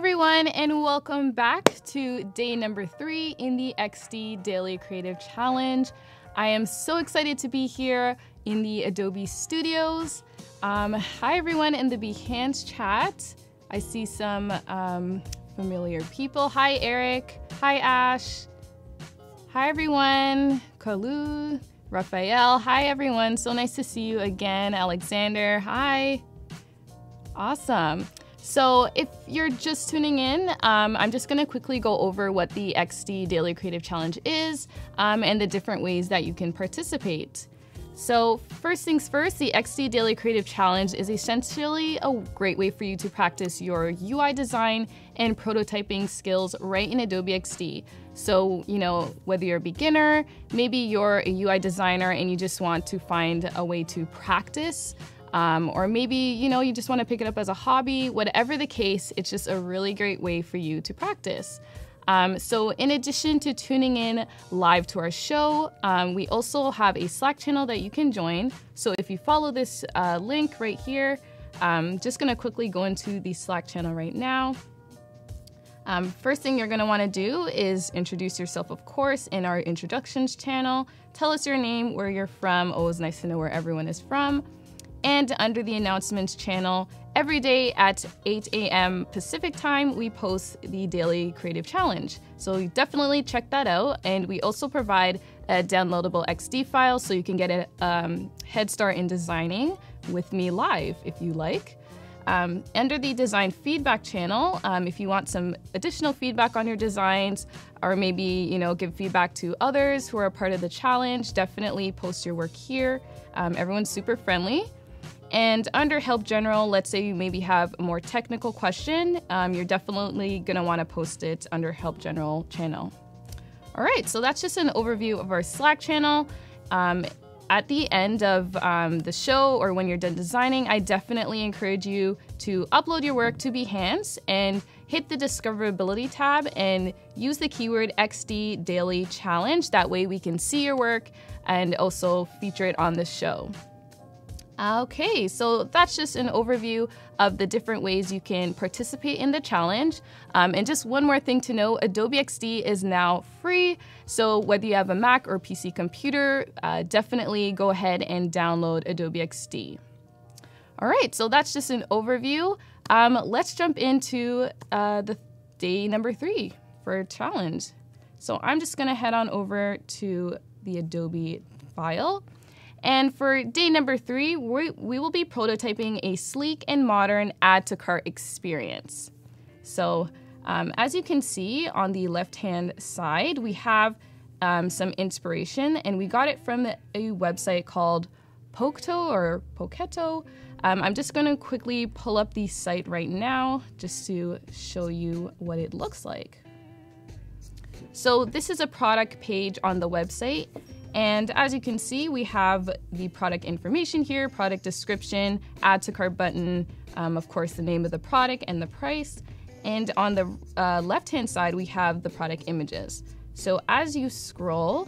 everyone, and welcome back to day number 3 in the XD Daily Creative Challenge. I am so excited to be here in the Adobe Studios. Hi everyone in the Behance chat. I see some familiar people. Hi Eric. Hi Ash. Hi everyone. Kalu. Raphael. Hi everyone. So nice to see you again. Alexander. Hi. Awesome. So if you're just tuning in, I'm just going to quickly go over what the XD Daily Creative Challenge is and the different ways that you can participate. So first things first, the XD Daily Creative Challenge is essentially a great way for you to practice your UI design and prototyping skills right in Adobe XD. So, you know, whether you're a beginner, maybe you're a UI designer and you just want to find a way to practice, or maybe, you know, you just want to pick it up as a hobby. Whatever the case, it's just a really great way for you to practice. So in addition to tuning in live to our show, we also have a Slack channel that you can join. So if you follow this link right here, just going to quickly go into the Slack channel right now. First thing you're going to want to do is introduce yourself, of course, in our introductions channel. Tell us your name, where you're from. Always nice to know where everyone is from. And under the announcements channel, every day at 8 a.m. Pacific time, we post the Daily Creative Challenge. So definitely check that out. And we also provide a downloadable XD file so you can get a head start in designing with me live if you like. Under the design feedback channel, if you want some additional feedback on your designs, or maybe, you know, give feedback to others who are a part of the challenge, definitely post your work here. Everyone's super friendly. And under Help General, let's say you maybe have a more technical question, you're definitely going to want to post it under Help General channel. All right, so that's just an overview of our Slack channel. At the end of the show or when you're done designing, I definitely encourage you to upload your work to Behance and hit the discoverability tab and use the keyword XD Daily Challenge. That way we can see your work and also feature it on the show. Okay, so that's just an overview of the different ways you can participate in the challenge. And just one more thing to know, Adobe XD is now free. So whether you have a Mac or PC computer, definitely go ahead and download Adobe XD. All right, so that's just an overview. Let's jump into the day number 3 for a challenge. So I'm just gonna head on over to the Adobe file. And for day number 3, we will be prototyping a sleek and modern add to cart experience. So as you can see on the left-hand side, we have some inspiration, and we got it from a website called Poketo. I'm just going to quickly pull up the site right now just to show you what it looks like. So this is a product page on the website. And as you can see, we have the product information here, product description, add to cart button, of course, the name of the product and the price. And on the left-hand side, we have the product images. So as you scroll,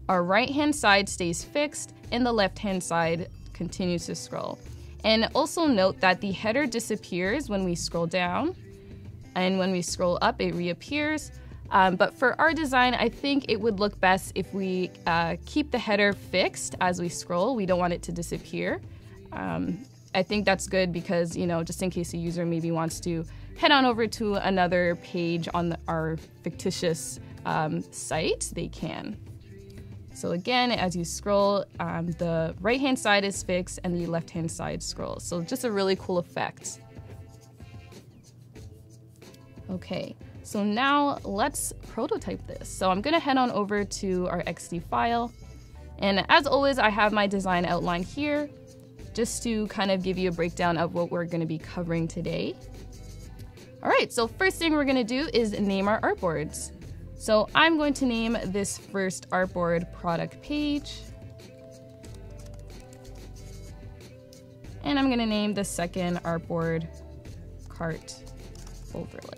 our right-hand side stays fixed and the left-hand side continues to scroll. And also note that the header disappears when we scroll down, and when we scroll up, it reappears. But for our design, I think it would look best if we keep the header fixed as we scroll. We don't want it to disappear. I think that's good because, you know, just in case a user maybe wants to head on over to another page on our fictitious site, they can. So again, as you scroll, the right-hand side is fixed and the left-hand side scrolls. So just a really cool effect. Okay. So now let's prototype this. So I'm gonna head on over to our XD file. And as always, I have my design outline here just to kind of give you a breakdown of what we're gonna be covering today. All right, so first thing we're gonna do is name our artboards. So I'm going to name this first artboard product page. And I'm gonna name the second artboard cart overlay.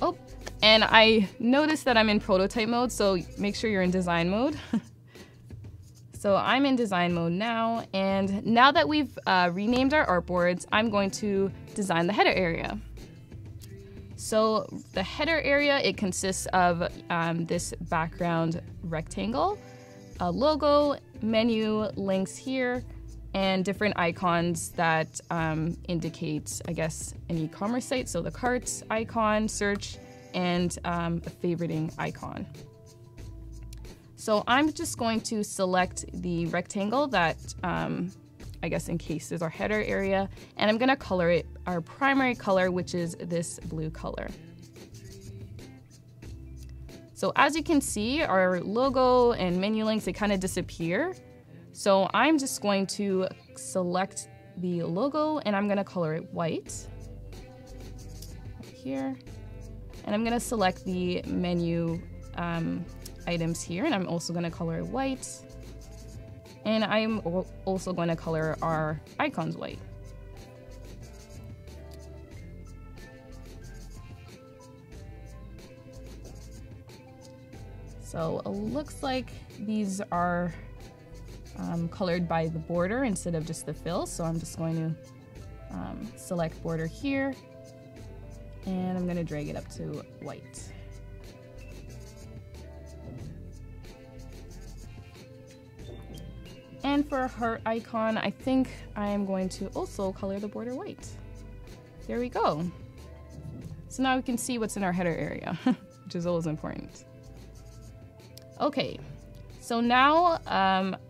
Oh, and I noticed that I'm in prototype mode, so make sure you're in design mode. So I'm in design mode now, and now that we've renamed our artboards, I'm going to design the header area. So the header area, it consists of this background rectangle, a logo, menu, links here, and different icons that indicate, I guess, an e-commerce site. So the cart icon, search, and a favoriting icon. So I'm just going to select the rectangle that I guess encases our header area, and I'm gonna color it our primary color, which is this blue color. So as you can see, our logo and menu links, they kind of disappear. So I'm just going to select the logo and I'm gonna color it white right here. And I'm gonna select the menu items here, and I'm also gonna color it white. And I'm also going to color our icons white. So it looks like these are colored by the border instead of just the fill. So I'm just going to select border here, and I'm going to drag it up to white. And for a heart icon, I think I am going to also color the border white. There we go. So now we can see what's in our header area, which is always important. Okay, so now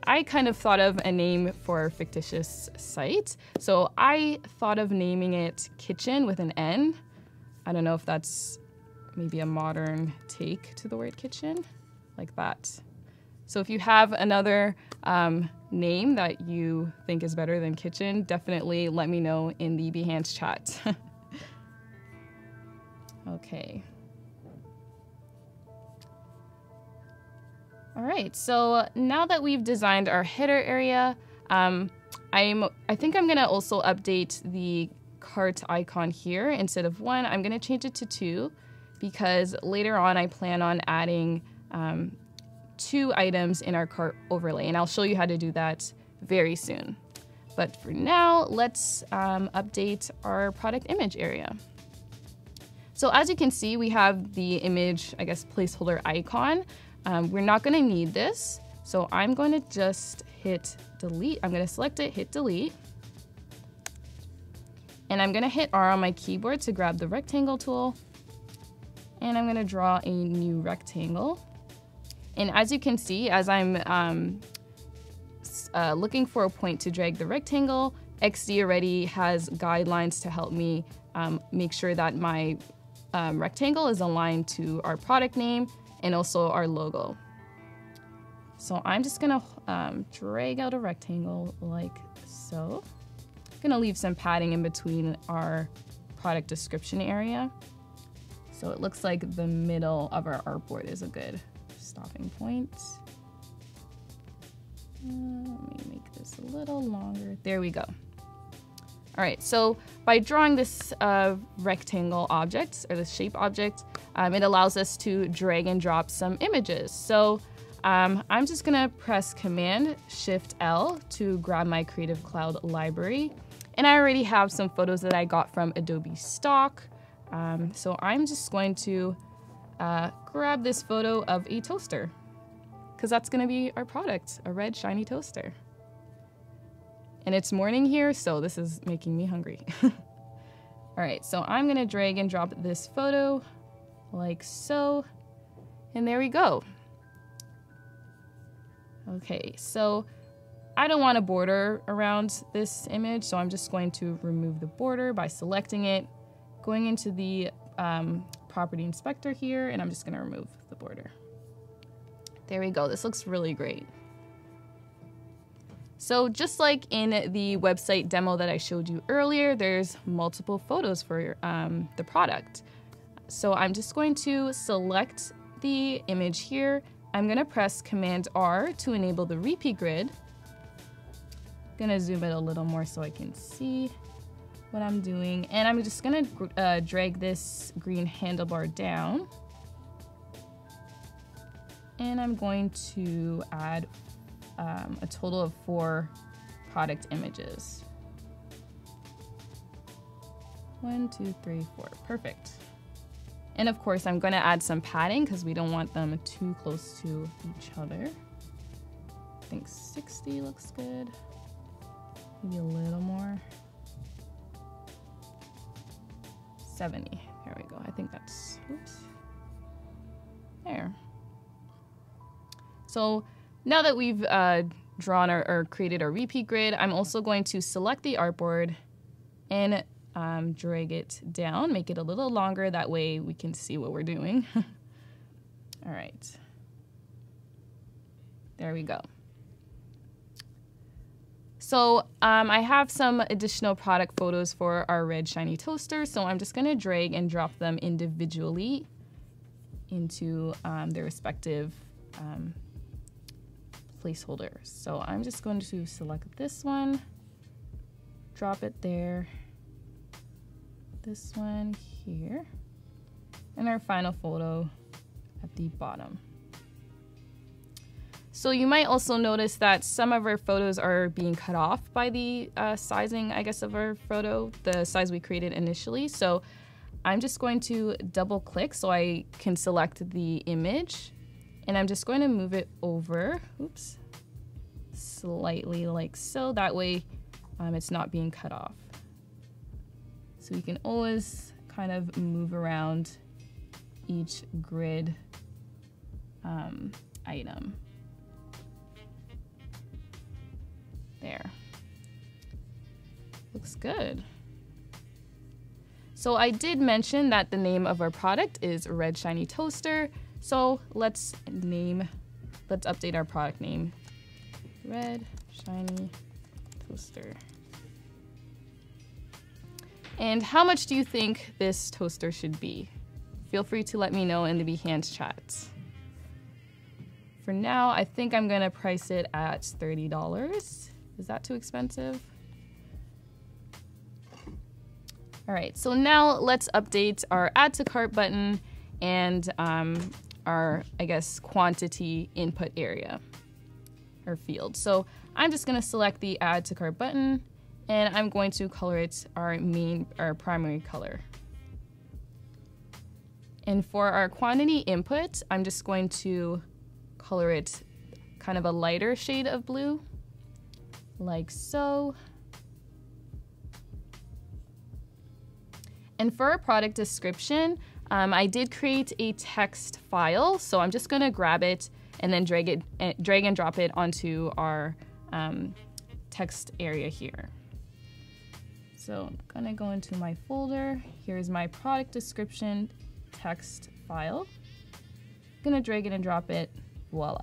I kind of thought of a name for our fictitious site. So I thought of naming it Kitchen with an N. I don't know if that's maybe a modern take to the word kitchen, like that. So if you have another name that you think is better than kitchen, definitely let me know in the Behance chat. Okay. All right, so now that we've designed our header area, I think I'm gonna also update the cart icon here. Instead of 1, I'm gonna change it to 2, because later on I plan on adding 2 items in our cart overlay, and I'll show you how to do that very soon. But for now, let's update our product image area. So as you can see, we have the image, I guess, placeholder icon. We're not gonna need this, so I'm going to just hit delete. I'm gonna select it, hit delete. And I'm gonna hit R on my keyboard to grab the rectangle tool. And I'm gonna draw a new rectangle. And as you can see, as I'm looking for a point to drag the rectangle, XD already has guidelines to help me make sure that my rectangle is aligned to our product name and also our logo. So I'm just gonna drag out a rectangle like so. I'm gonna leave some padding in between our product description area. So it looks like the middle of our artboard is a good stopping point. Let me make this a little longer. There we go. All right, so by drawing this rectangle object, or this shape object, it allows us to drag and drop some images. So I'm just gonna press Command-Shift-L to grab my Creative Cloud library. And I already have some photos that I got from Adobe Stock. So I'm just going to grab this photo of a toaster, because that's gonna be our product, a red shiny toaster. And it's morning here, so this is making me hungry. All right, so I'm gonna drag and drop this photo like so, and there we go. Okay, so I don't want a border around this image, so I'm just going to remove the border by selecting it, going into the property inspector here, and I'm just gonna remove the border. There we go, this looks really great. So just like in the website demo that I showed you earlier, there's multiple photos for the product. So I'm just going to select the image here. I'm gonna press Command-R to enable the repeat grid. I'm gonna zoom it a little more so I can see what I'm doing. And I'm just gonna drag this green handlebar down. And I'm going to add a total of 4 product images. 1, 2, 3, 4, perfect. And of course, I'm going to add some padding because we don't want them too close to each other. I think 60 looks good. Maybe a little more. 70. There we go. I think that's, oops. There. So now that we've drawn or created our repeat grid, I'm also going to select the artboard and drag it down, make it a little longer. That way we can see what we're doing. All right. There we go. So I have some additional product photos for our red shiny toaster. So I'm just going to drag and drop them individually into their respective placeholders. So I'm just going to select this one, drop it there, this one here, and our final photo at the bottom. So you might also notice that some of our photos are being cut off by the sizing, I guess, of our photo, the size we created initially. So I'm just going to double click so I can select the image, and I'm just going to move it over, oops, slightly like so. That way it's not being cut off. So you can always kind of move around each grid item. There. Looks good. So I did mention that the name of our product is Red Shiny Toaster. So let's update our product name. Red Shiny Toaster. And how much do you think this toaster should be? Feel free to let me know in the Behance chat. For now, I think I'm gonna price it at $30. Is that too expensive? All right, so now let's update our add to cart button and our, I guess, quantity input area or field. So I'm just gonna select the add to cart button and I'm going to color it our primary color. And for our quantity input, I'm just going to color it kind of a lighter shade of blue, like so. And for our product description, I did create a text file, so I'm just gonna grab it and then drag and drop it onto our text area here. So I'm gonna go into my folder. Here's my product description text file. I'm gonna drag it and drop it, voila.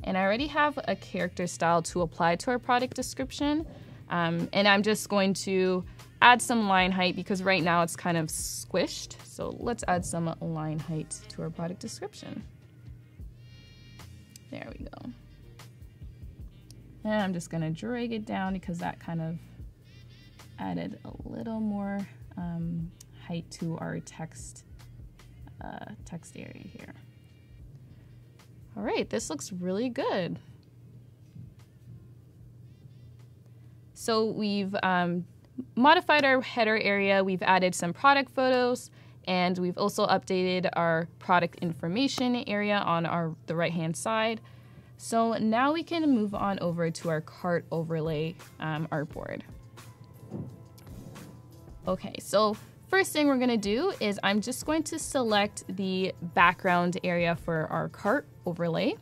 And I already have a character style to apply to our product description. And I'm just going to add some line height because right now it's kind of squished. So let's add some line height to our product description. There we go. And I'm just gonna drag it down because that kind of added a little more height to our text area here. All right, this looks really good. So we've modified our header area, we've added some product photos, and we've also updated our product information area on the right-hand side. So now we can move on over to our cart overlay artboard. Okay, so first thing we're gonna do is I'm just going to select the background area for our cart overlay.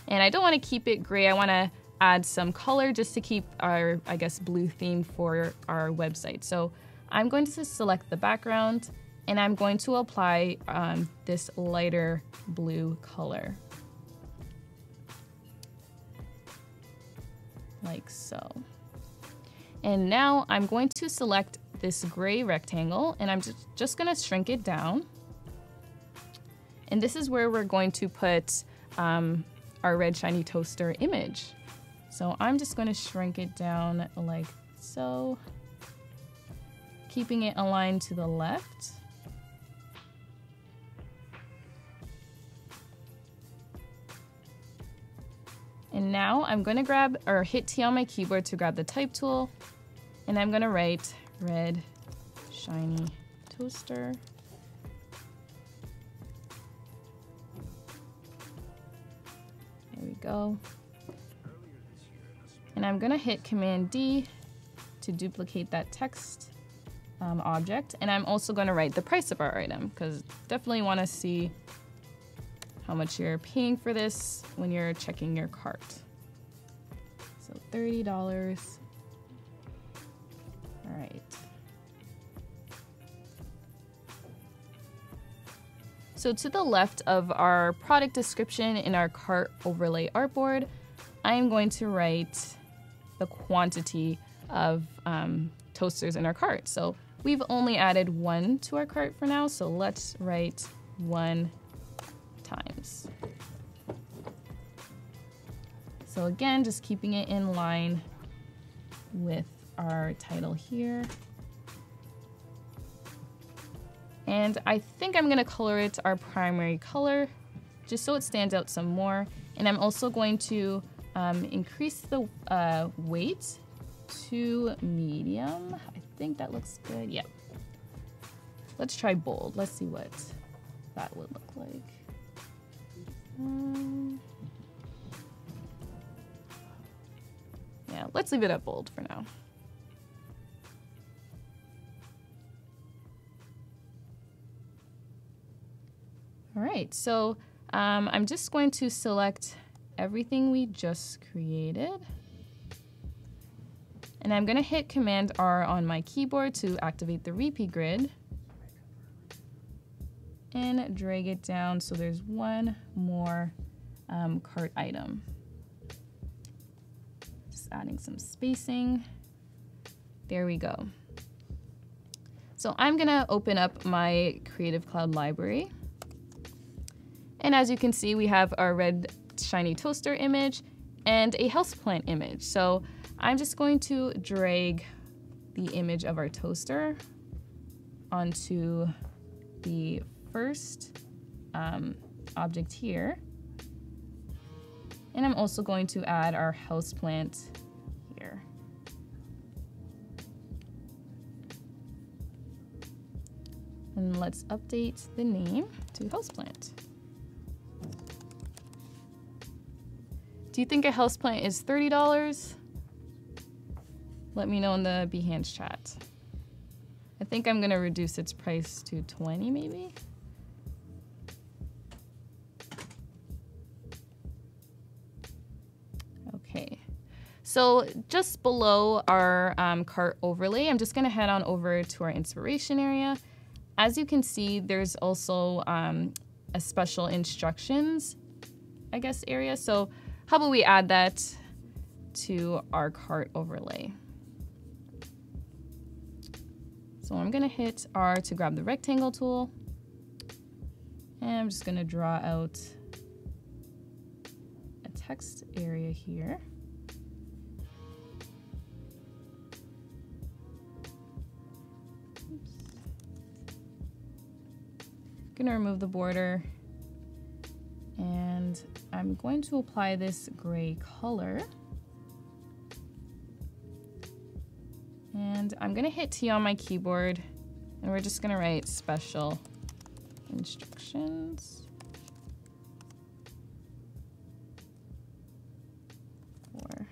And I don't wanna keep it gray, I wanna add some color just to keep our, I guess, blue theme for our website. So I'm going to select the background and I'm going to apply this lighter blue color. Like so. And now I'm going to select this gray rectangle and I'm just gonna shrink it down. And this is where we're going to put our red shiny toaster image. So I'm just gonna shrink it down like so, keeping it aligned to the left. And now I'm going to grab or hit T on my keyboard to grab the type tool. And I'm going to write red shiny toaster. There we go. And I'm going to hit Command D to duplicate that text object. And I'm also going to write the price of our item because definitely want to see how much you're paying for this when you're checking your cart. So $30. All right. So to the left of our product description in our cart overlay artboard, I'm going to write the quantity of toasters in our cart. So we've only added 1 to our cart for now, so let's write 1 times. So again, just keeping it in line with our title here. And I think I'm gonna color it our primary color, just so it stands out some more. And I'm also going to increase the weight to medium. I think that looks good, yep. Let's try bold, let's see what that would look like. Yeah, let's leave it at bold for now. All right, so I'm just going to select everything we just created. And I'm going to hit Command R on my keyboard to activate the repeat grid. And drag it down so there's one more cart item. Just adding some spacing. There we go. So I'm gonna open up my Creative Cloud library. And as you can see, we have our red shiny toaster image and a houseplant image. So I'm just going to drag the image of our toaster onto the first object here. And I'm also going to add our houseplant here. And let's update the name to houseplant. Do you think a houseplant is $30? Let me know in the Behance chat. I think I'm gonna reduce its price to 20 maybe. Okay, so just below our cart overlay, I'm just gonna head on over to our inspiration area. As you can see, there's also a special instructions, I guess, area. So how about we add that to our cart overlay? So I'm gonna hit R to grab the rectangle tool. And I'm just gonna draw out a text area here. Oops. Gonna remove the border. And I'm going to apply this gray color. And I'm gonna hit T on my keyboard and we're just gonna write special instructions. Or,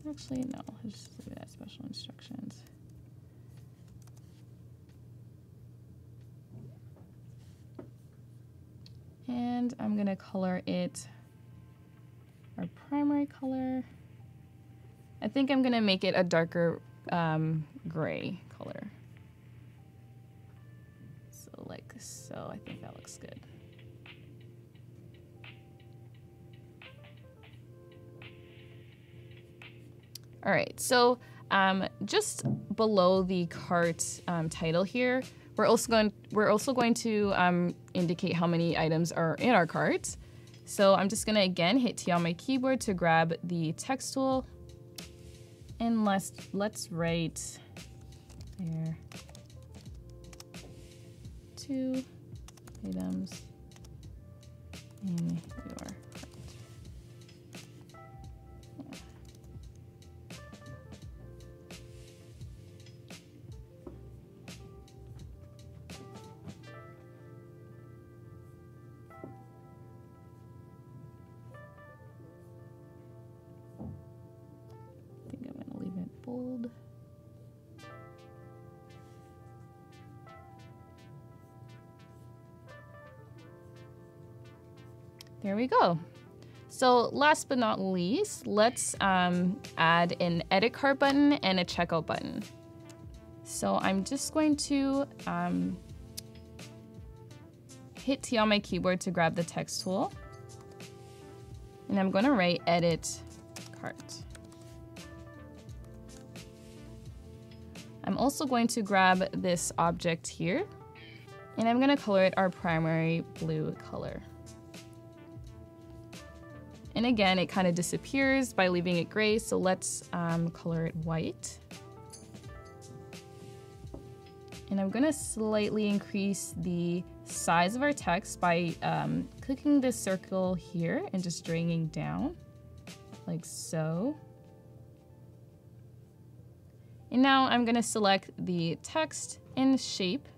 actually no, I'll just leave it at special instructions. And I'm gonna color it our primary color. I think I'm gonna make it a darker gray color. So like so, I think that looks good. All right, so just below the cart title here, we're also going to indicate how many items are in our cart. So I'm just gonna again hit T on my keyboard to grab the text tool. And let's write there 2 items in your cart. There we go. So last but not least, let's add an edit cart button and a checkout button. So I'm just going to hit T on my keyboard to grab the text tool. And I'm going to write edit cart. I'm also going to grab this object here, and I'm going to color it our primary blue color. And again, it kind of disappears by leaving it gray, so let's color it white. And I'm going to slightly increase the size of our text by clicking this circle here and just dragging down, like so. And now I'm going to select the text and shape,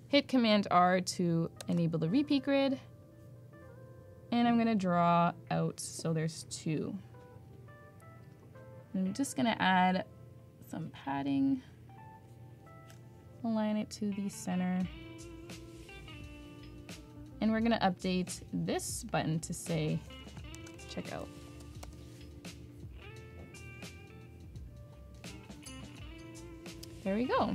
hit Command R to enable the repeat grid, and I'm going to draw out so there's 2. And I'm just going to add some padding, align it to the center, and we're going to update this button to say checkout. There we go.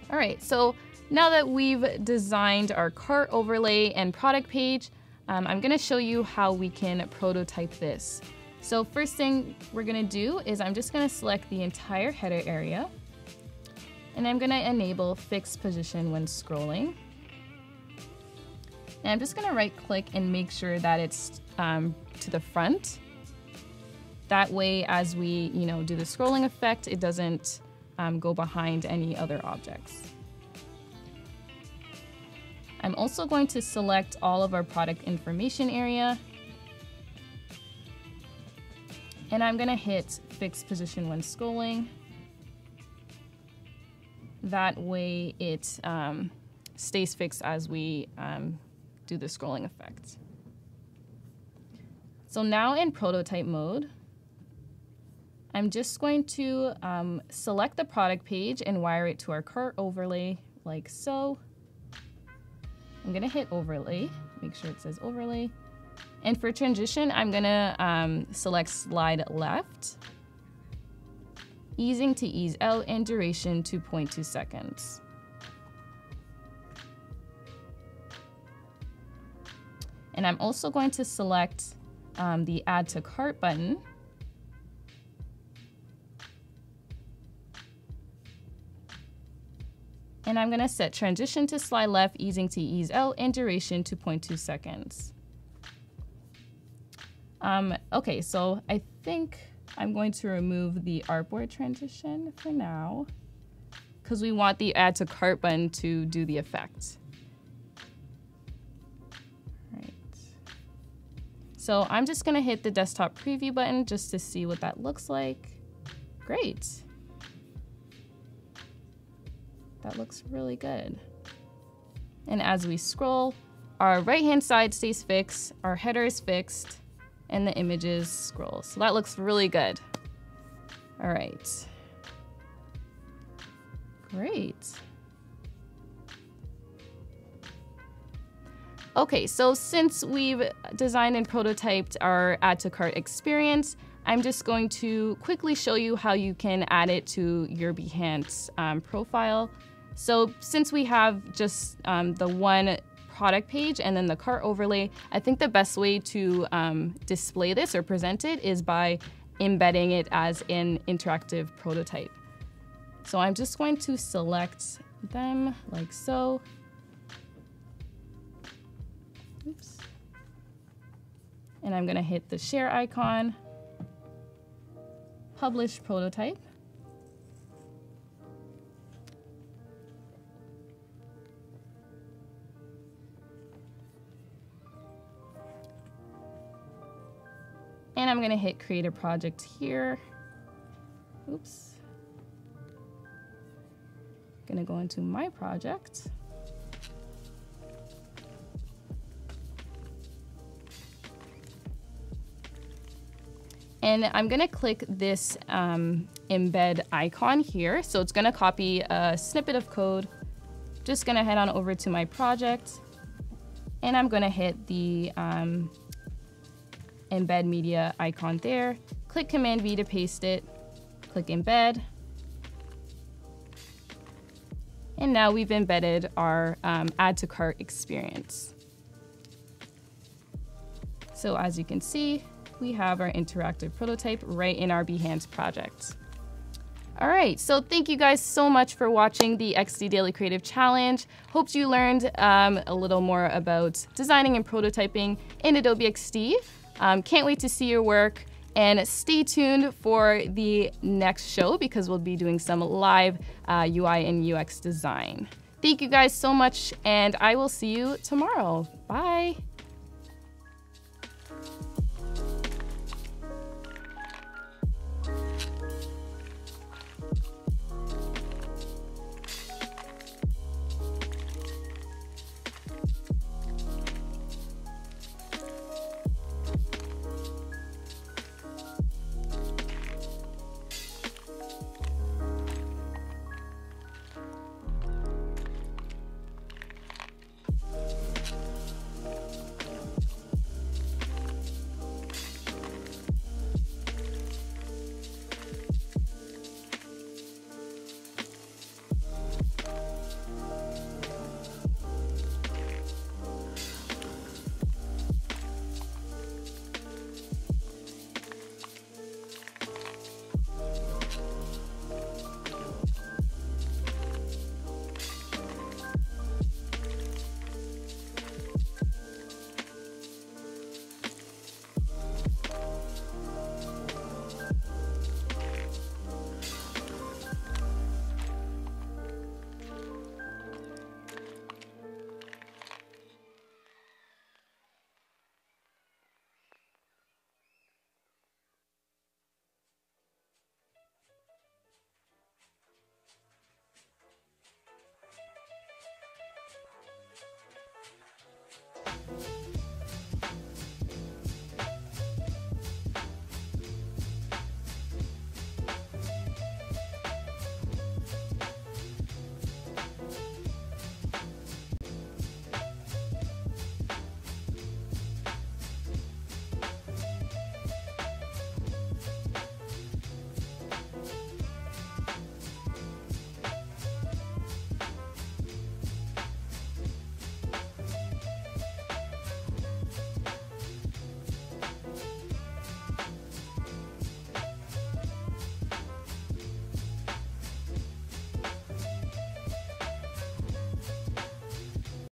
All right, so now that we've designed our cart overlay and product page, I'm gonna show you how we can prototype this. So first thing we're gonna do is I'm just gonna select the entire header area, and I'm gonna enable fixed position when scrolling. And I'm just gonna right click and make sure that it's to the front. That way, as we do the scrolling effect, it doesn't go behind any other objects. I'm also going to select all of our product information area, and I'm going to hit fixed position when scrolling. That way it stays fixed as we do the scrolling effect. So now in prototype mode, I'm just going to select the product page and wire it to our cart overlay like so. I'm gonna hit overlay, make sure it says overlay. And for transition, I'm gonna select slide left, easing to ease out, and duration to 0.2 seconds. And I'm also going to select the add to cart button. And I'm gonna set transition to slide left, easing to ease out, and duration to 0.2 seconds. Okay, so I think I'm going to remove the Artboard transition for now, because we want the add to cart button to do the effect. Right. So I'm just gonna hit the desktop preview button just to see what that looks like. Great. That looks really good. And as we scroll, our right-hand side stays fixed, our header is fixed, and the images scroll. So that looks really good. All right. Great. Okay, so since we've designed and prototyped our add to cart experience, I'm just going to quickly show you how you can add it to your Behance profile. So since we have just the one product page and then the cart overlay, I think the best way to display this or present it is by embedding it as an interactive prototype. So I'm just going to select them like so. Oops. And I'm gonna hit the share icon, publish prototype. And I'm gonna hit create a project here. Oops. Gonna go into my project. And I'm gonna click this embed icon here. So it's gonna copy a snippet of code. Just gonna head on over to my project. And I'm gonna hit the embed media icon there. Click Command V to paste it. Click embed. And now we've embedded our add to cart experience. So as you can see, we have our interactive prototype right in our Behance project. All right, so thank you guys so much for watching the XD Daily Creative Challenge. Hope you learned a little more about designing and prototyping in Adobe XD. Can't wait to see your work, and stay tuned for the next show because we'll be doing some live UI and UX design. Thank you guys so much, and I will see you tomorrow. Bye.